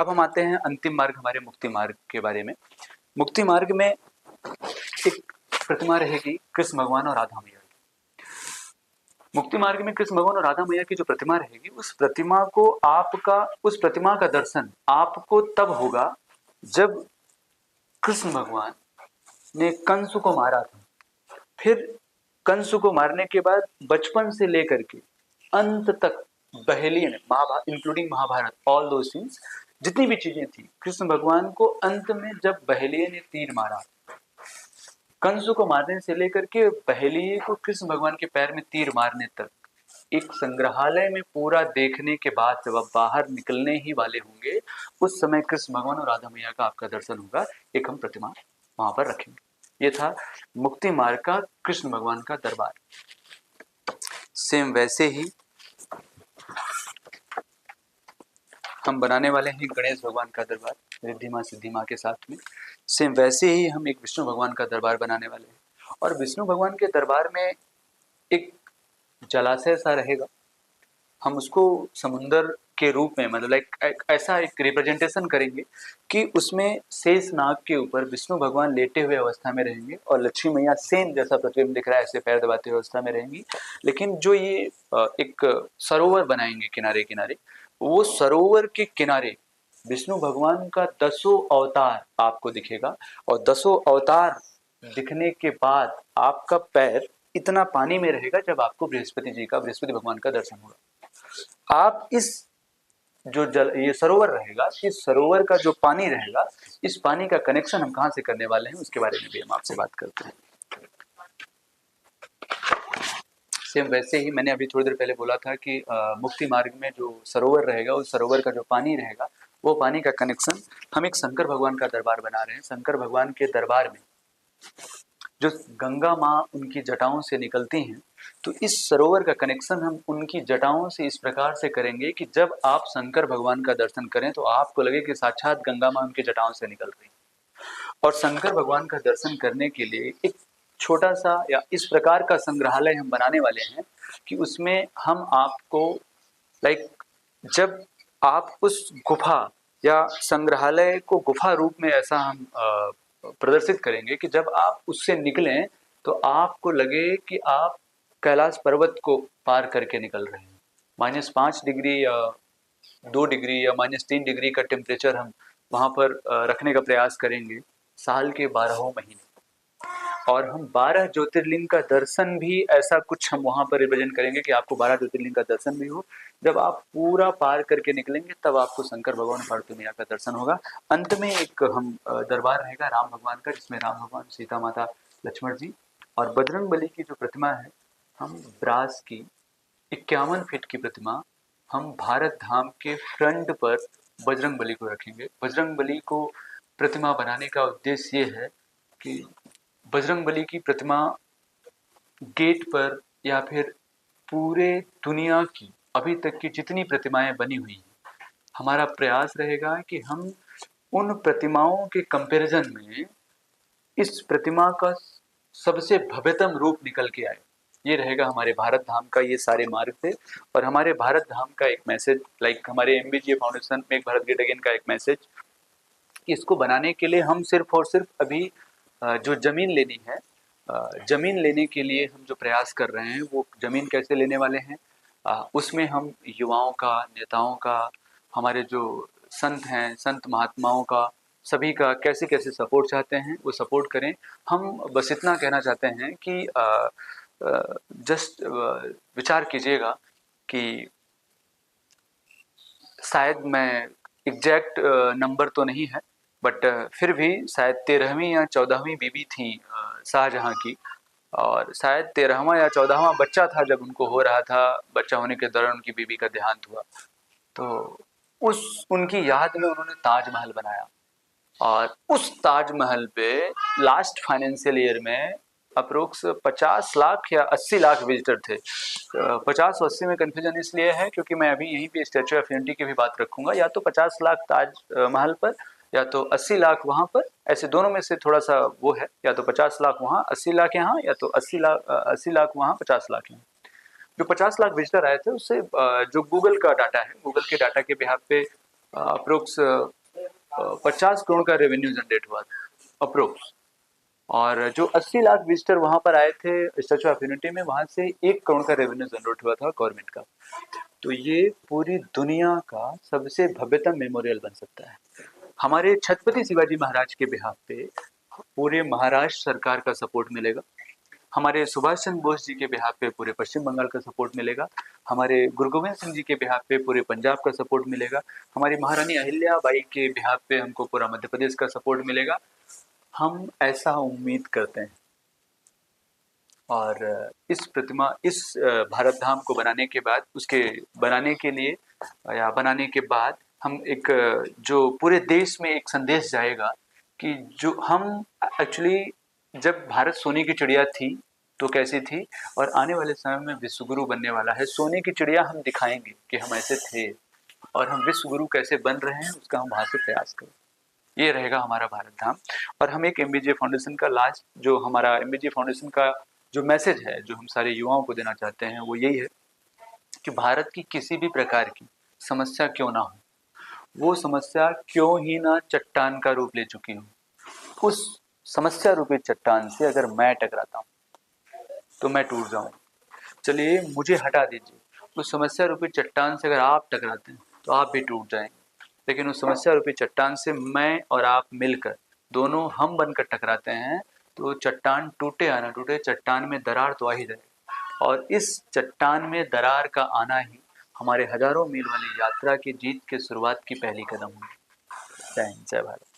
अब हम आते हैं अंतिम मार्ग, हमारे मुक्ति मार्ग के बारे में। मुक्ति मार्ग में एक प्रतिमा रहेगी कृष्ण भगवान और राधा मैया की। मुक्ति मार्ग में कृष्ण भगवान और राधा मैया की जो प्रतिमा रहेगी, उस प्रतिमा का दर्शन आपको तब होगा जब कृष्ण भगवान ने कंस को मारा था। फिर कंस को मारने के बाद बचपन से लेकर के अंत तक बहेलिये ने, इंक्लूडिंग महाभारत, ऑल दो सीन्स, जितनी भी चीजें थी, कृष्ण भगवान को अंत में जब बहेलिये ने तीर मारा, कंस को मारने से लेकर के बहेलिये को कृष्ण भगवान के पैर में तीर मारने तक, एक संग्रहालय में पूरा देखने के बाद जब आप बाहर निकलने ही वाले होंगे, उस समय कृष्ण भगवान और राधा मैया का आपका दर्शन होगा। एक हम प्रतिमा वहां पर रखेंगे। ये था मुक्ति मार्ग का कृष्ण भगवान का दरबार। सेम वैसे ही हम बनाने वाले हैं गणेश भगवान का दरबार, रिद्धि माँ सिद्धि माँ के साथ में। सेम वैसे ही हम एक विष्णु भगवान का दरबार बनाने वाले हैं। और विष्णु भगवान के दरबार में एक जलाशय सा रहेगा। हम उसको समुंदर के रूप में, मतलब ऐसा एक रिप्रेजेंटेशन करेंगे कि उसमें शेष नाग के ऊपर विष्णु भगवान लेटे हुए अवस्था में रहेंगे और लक्ष्मी मैया सेम जैसा प्रतिबिंब दिख रहा है, ऐसे पैर दबाते हुए अवस्था में रहेंगी। लेकिन जो ये एक सरोवर बनाएंगे किनारे किनारे, वो सरोवर के किनारे विष्णु भगवान का 10 अवतार आपको दिखेगा। और 10 अवतार दिखने के बाद आपका पैर इतना पानी में रहेगा जब आपको बृहस्पति भगवान का दर्शन होगा। आप इस जो ये सरोवर रहेगा, इस सरोवर का जो पानी रहेगा, इस पानी का कनेक्शन हम कहां से करने वाले हैं, उसके बारे में भी हम आपसे बात करते हैं। सेम वैसे ही मैंने अभी थोड़ी देर पहले बोला था कि मुक्ति मार्ग में जो सरोवर रहेगा, उस सरोवर का जो पानी रहेगा, वो पानी का कनेक्शन हम एक शंकर भगवान का दरबार बना रहे हैं। शंकर भगवान के दरबार में जो गंगा माँ उनकी जटाओं से निकलती हैं, तो इस सरोवर का कनेक्शन हम उनकी जटाओं से इस प्रकार से करेंगे कि जब आप शंकर भगवान का दर्शन करें तो आपको लगे कि साक्षात गंगा माँ उनकी जटाओं से निकल रही। और शंकर भगवान का दर्शन करने के लिए एक छोटा सा या इस प्रकार का संग्रहालय हम बनाने वाले हैं कि उसमें हम आपको जब आप उस गुफा या संग्रहालय को गुफा रूप में ऐसा हम प्रदर्शित करेंगे कि जब आप उससे निकलें तो आपको लगे कि आप कैलाश पर्वत को पार करके निकल रहे हैं। -5 डिग्री या 2 डिग्री या -3 डिग्री का टेम्परेचर हम वहाँ पर रखने का प्रयास करेंगे साल के 12 महीने। और हम 12 ज्योतिर्लिंग का दर्शन भी ऐसा कुछ हम वहाँ पर रिप्रेजेंट करेंगे कि आपको 12 ज्योतिर्लिंग का दर्शन भी हो। जब आप पूरा पार करके निकलेंगे तब आपको शंकर भगवान पार्वती मैया का दर्शन होगा। अंत में एक हम दरबार रहेगा राम भगवान का, जिसमें राम भगवान, सीता माता, लक्ष्मण जी और बजरंग बली की जो प्रतिमा है, हम ब्रास की 51 फीट की प्रतिमा हम भारत धाम के फ्रंट पर बजरंग बली को रखेंगे। बजरंग बली को प्रतिमा बनाने का उद्देश्य ये है कि बजरंग बली की प्रतिमा गेट पर या फिर पूरे दुनिया की अभी तक की जितनी प्रतिमाएं बनी हुई हैं, हमारा प्रयास रहेगा कि हम उन प्रतिमाओं के कंपैरिजन में इस प्रतिमा का सबसे भव्यतम रूप निकल के आए। ये रहेगा हमारे भारत धाम का ये सारे मार्ग थे। और हमारे भारत धाम का एक मैसेज, हमारे MBGA फाउंडेशन में एक भारत गेट अगेन का एक मैसेज, कि इसको बनाने के लिए हम सिर्फ और सिर्फ अभी जो ज़मीन लेनी है, ज़मीन लेने के लिए हम जो प्रयास कर रहे हैं, वो ज़मीन कैसे लेने वाले हैं, उसमें हम युवाओं का, नेताओं का, हमारे जो संत हैं, संत महात्माओं का, सभी का कैसे कैसे सपोर्ट चाहते हैं, वो सपोर्ट करें। हम बस इतना कहना चाहते हैं कि जस्ट विचार कीजिएगा कि शायद मैं एग्जैक्ट नंबर तो नहीं है, बट फिर भी शायद 13वीं या 14वीं बीवी थी शाहजहाँ की, और शायद 13वां या 14वां बच्चा था जब उनको हो रहा था। बच्चा होने के दौरान उनकी बीवी का देहांत हुआ, तो उनकी याद में उन्होंने ताजमहल बनाया। और उस ताजमहल पे लास्ट फाइनेंशियल ईयर में अप्रोक्स 50 लाख या 80 लाख विजिटर थे। 50 और 80 में कन्फ्यूजन इसलिए है क्योंकि मैं अभी यहीं पे स्टैचू ऑफ यूनिटी की भी बात रखूंगा। या तो 50 लाख ताजमहल पर, या तो 80 लाख वहाँ पर, ऐसे दोनों में से थोड़ा सा वो है, या तो 50 लाख वहाँ, 80 लाख यहाँ, या तो 80 लाख वहाँ, 50 लाख यहाँ। जो 50 लाख विजिटर आए थे, उससे जो गूगल का डाटा है, गूगल के डाटा के बिहाफ पे अप्रोक्स 50 करोड़ का रेवेन्यू जनरेट हुआ था अप्रोक्स। और जो 80 लाख विजिटर वहां पर आए थे स्टैचू ऑफ यूनिटी में, वहां से 1 करोड़ का रेवेन्यू जनरेट हुआ था गवर्नमेंट का। तो ये पूरी दुनिया का सबसे भव्यतम मेमोरियल बन सकता है। हमारे छत्रपति शिवाजी महाराज के बिहाफ पे पूरे महाराष्ट्र सरकार का सपोर्ट मिलेगा। हमारे सुभाष चंद्र बोस जी के बिहाफ पे पूरे पश्चिम बंगाल का सपोर्ट मिलेगा। हमारे गुरु गोविंद सिंह जी के बिहाफ पे पूरे पंजाब का सपोर्ट मिलेगा। हमारी महारानी अहिल्या बाई के बिहाफ पे हमको पूरा मध्य प्रदेश का सपोर्ट मिलेगा। हम ऐसा उम्मीद करते हैं। और इस प्रतिमा, इस भारत धाम को बनाने के बाद, उसके बनाने के लिए या बनाने के बाद हम एक जो पूरे देश में एक संदेश जाएगा कि जो हम एक्चुअली, जब भारत सोने की चिड़िया थी तो कैसी थी, और आने वाले समय में विश्वगुरु बनने वाला है। सोने की चिड़िया हम दिखाएंगे कि हम ऐसे थे, और हम विश्वगुरु कैसे बन रहे हैं उसका हम वहां से प्रयास करें। ये रहेगा हमारा भारत धाम। और हम एक एमबीजे फाउंडेशन का लास्ट, जो हमारा एमबीजे फाउंडेशन का जो मैसेज है, जो हम सारे युवाओं को देना चाहते हैं, वो यही है कि भारत की किसी भी प्रकार की समस्या क्यों ना हो, वो समस्या क्यों ही ना चट्टान का रूप ले चुकी हो, उस समस्या रूपी चट्टान से अगर मैं टकराता हूँ तो मैं टूट जाऊँ। चलिए मुझे हटा दीजिए, उस समस्या रूपी चट्टान से अगर आप टकराते हैं तो आप भी टूट जाएंगे। लेकिन उस समस्या रूपी चट्टान से मैं और आप मिलकर, दोनों हम बनकर टकराते हैं, तो चट्टान टूटे या ना टूटे, चट्टान में दरार तो आ ही जाए। और इस चट्टान में दरार का आना ही हमारे हजारों मील वाली यात्रा की जीत के शुरुआत की पहली कदम होगी। जय हिंद, जय भारत।